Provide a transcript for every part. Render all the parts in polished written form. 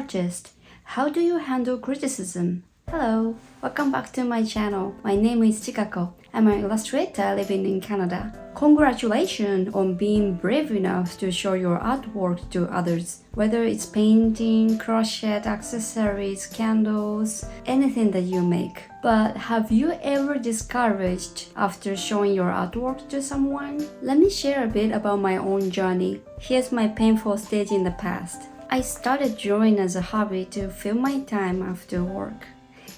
artist. How do you handle criticism? Hello, welcome back to my channel. My name is Chikako. I'm an illustrator living in Canada. Congratulations on being brave enough to show your artwork to others. Whether it's painting, crochet, accessories, candles, anything that you make. But have you ever discouraged after showing your artwork to someone? Let me share a bit about my own journey. Here's my painful stage in the past. I started drawing as a hobby to fill my time after work.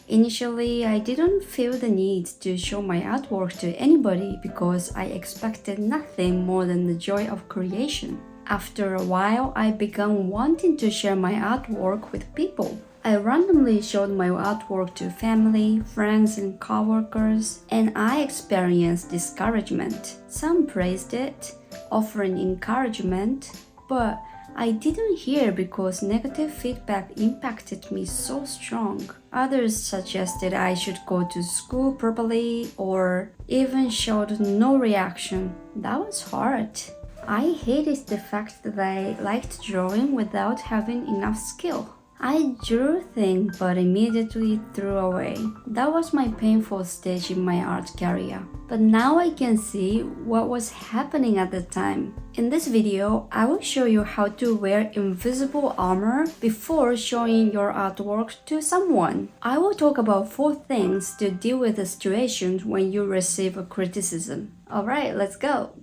Initially, I didn't feel the need to show my artwork to anybody because I expected nothing more than the joy of creation. After a while, I began wanting to share my artwork with people. I randomly showed my artwork to family, friends, and coworkers, and I experienced discouragement. Some praised it, offering encouragement, but I didn't hear because negative feedback impacted me so strong. Others suggested I should go to school properly or even showed no reaction. That was hard. I hated the fact that I liked drawing without having enough skill. I drew things but immediately threw away. That was my painful stage in my art career. But now I can see what was happening at the time. In this video, I will show you how to wear invisible armor before showing your artwork to someone. I will talk about 4 things to deal with the situations when you receive a criticism. Alright, let's go!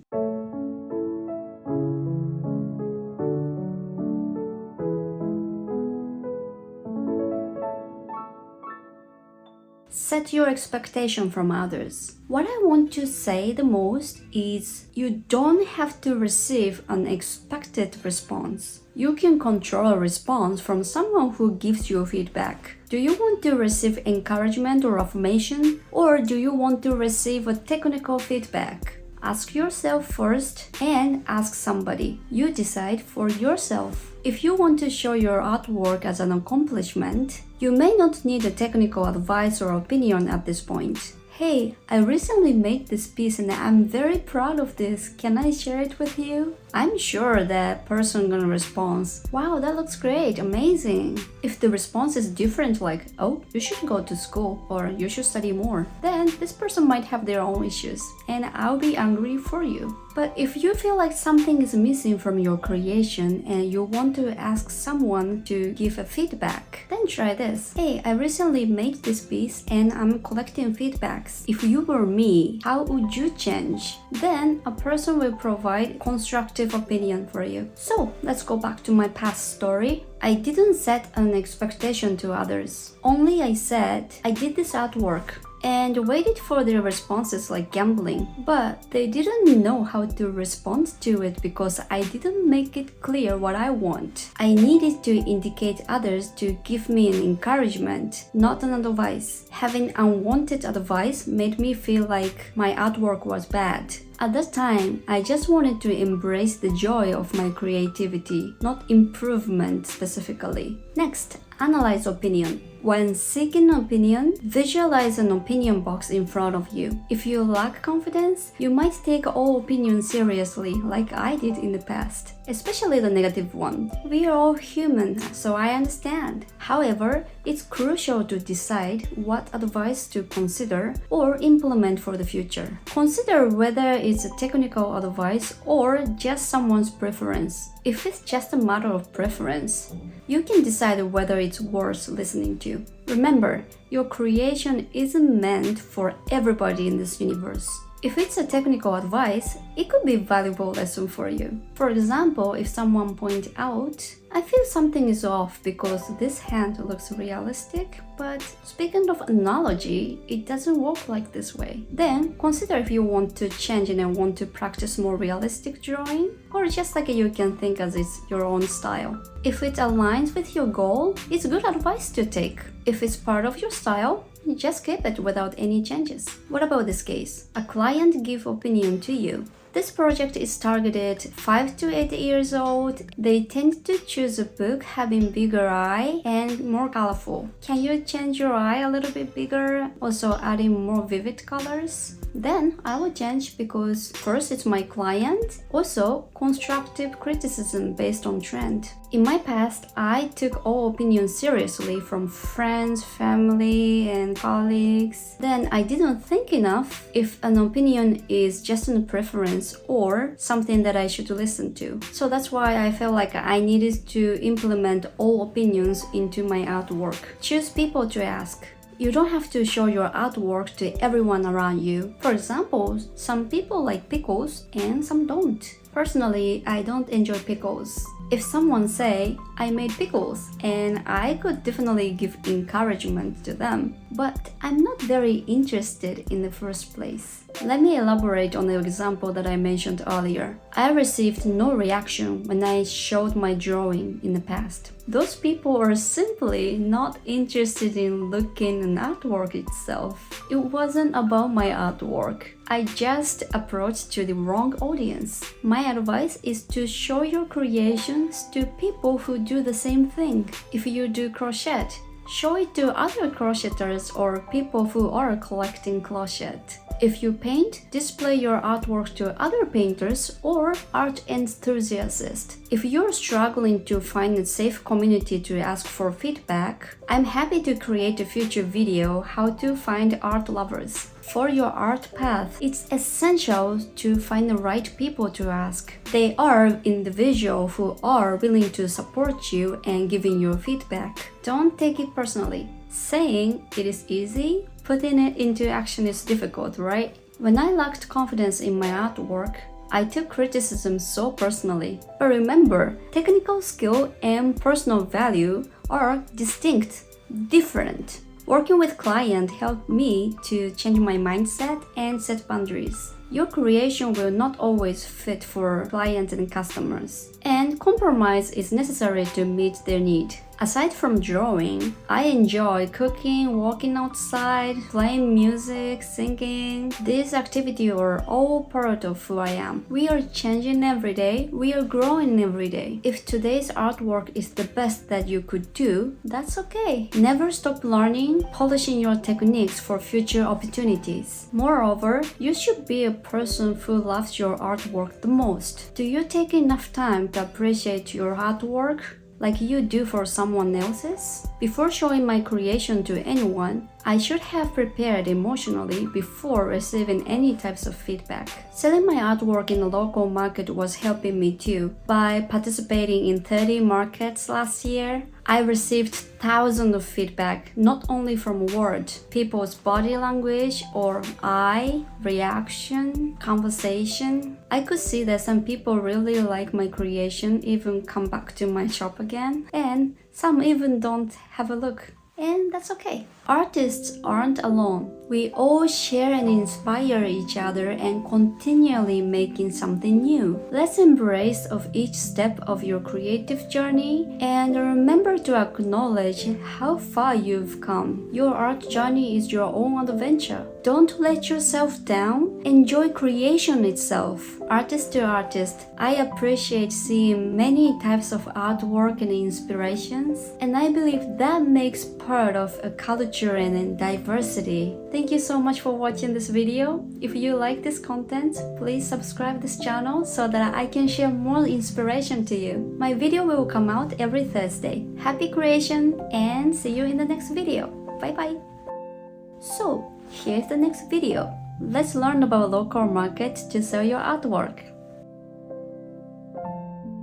Set your expectation from others. What I want to say the most is you don't have to receive an expected response. You can control a response from someone who gives you feedback. Do you want to receive encouragement or affirmation, or do you want to receive a technical feedback? Ask yourself first and ask somebody. You decide for yourself. If you want to show your artwork as an accomplishment, you may not need a technical advice or opinion at this point. Hey, I recently made this piece and I'm very proud of this. Can I share it with you? I'm sure that person gonna respond, wow, that looks great, amazing. If the response is different, like, oh, you should go to school or you should study more, then this person might have their own issues and I'll be angry for you. But if you feel like something is missing from your creation and you want to ask someone to give a feedback, then try this. Hey, I recently made this piece and I'm collecting feedbacks. If you were me, how would you change? Then a person will provide constructive opinion for you. So let's go back to my past story. I didn't set an expectation to others. Only I said I did this artwork and waited for their responses like gambling. But they didn't know how to respond to it because I didn't make it clear what I want. I needed to indicate others to give me an encouragement, not an advice. Having unwanted advice made me feel like my artwork was bad. At that time, I just wanted to embrace the joy of my creativity, not improvement specifically. Next, analyze opinion. When seeking an opinion, visualize an opinion box in front of you. If you lack confidence, you might take all opinions seriously, like I did in the past, especially the negative one. We are all human, so I understand. However, it's crucial to decide what advice to consider or implement for the future. Consider whether it's a technical advice or just someone's preference. If it's just a matter of preference, you can decide whether it's worth listening to. Remember, your creation isn't meant for everybody in this universe. If it's a technical advice, it could be a valuable lesson for you. For example, if someone points out, I feel something is off because this hand looks realistic, but speaking of analogy, it doesn't work like this way. Then consider if you want to change and want to practice more realistic drawing, or just like you can think as it's your own style. If it aligns with your goal, it's good advice to take. If it's part of your style, just keep it without any changes. What about this case? A client give opinion to you. This project is targeted 5 to 8 years old. They tend to choose a book having bigger eye and more colorful. Can you change your eye a little bit bigger, also adding more vivid colors? Then I will change because first it's my client, also constructive criticism based on trend. In my past, I took all opinions seriously from friends, family, and colleagues. Then I didn't think enough if an opinion is just a preference or something that I should listen to. So that's why I felt like I needed to implement all opinions into my artwork. Choose people to ask. You don't have to show your artwork to everyone around you. For example, some people like pickles and some don't. Personally, I don't enjoy pickles. If someone say, I made pickles, and I could definitely give encouragement to them, but I'm not very interested in the first place. Let me elaborate on the example that I mentioned earlier. I received no reaction when I showed my drawing in the past. Those people are simply not interested in looking at artwork itself. It wasn't about my artwork. I just approached to the wrong audience. My advice is to show your creations to people who do the same thing. If you do crochet, show it to other crocheters or people who are collecting crochet. If you paint, display your artwork to other painters or art enthusiasts. If you're struggling to find a safe community to ask for feedback, I'm happy to create a future video how to find art lovers. For your art path, it's essential to find the right people to ask. They are individuals who are willing to support you and giving you feedback. Don't take it personally. Saying it is easy, putting it into action is difficult, right? When I lacked confidence in my artwork, I took criticism so personally. But remember, technical skill and personal value are distinct, different. Working with clients helped me to change my mindset and set boundaries. Your creation will not always fit for clients and customers, and compromise is necessary to meet their need. Aside from drawing, I enjoy cooking, walking outside, playing music, singing. These activities are all part of who I am. We are changing every day, we are growing every day. If today's artwork is the best that you could do, that's okay. Never stop learning, polishing your techniques for future opportunities. Moreover, you should be a person who loves your artwork the most. Do you take enough time to appreciate your artwork like you do for someone else's? Before showing my creation to anyone, I should have prepared emotionally before receiving any types of feedback. Selling my artwork in the local market was helping me too. By participating in 30 markets last year, I received thousands of feedback, not only from words, people's body language or eye, reaction, conversation. I could see that some people really like my creation, even come back to my shop again, and some even don't have a look. And that's okay. Artists aren't alone. We all share and inspire each other and continually making something new. Let's embrace of each step of your creative journey and remember to acknowledge how far you've come. Your art journey is your own adventure. Don't let yourself down. Enjoy creation itself. Artist to artist, I appreciate seeing many types of artwork and inspirations, and I believe that makes part of a culture and diversity. Thank you so much for watching this video. If you like this content, please subscribe this channel so that I can share more inspiration to you. My video will come out every Thursday. Happy creation and see you in the next video. Bye bye. So, here's the next video. Let's learn about local market to sell your artwork.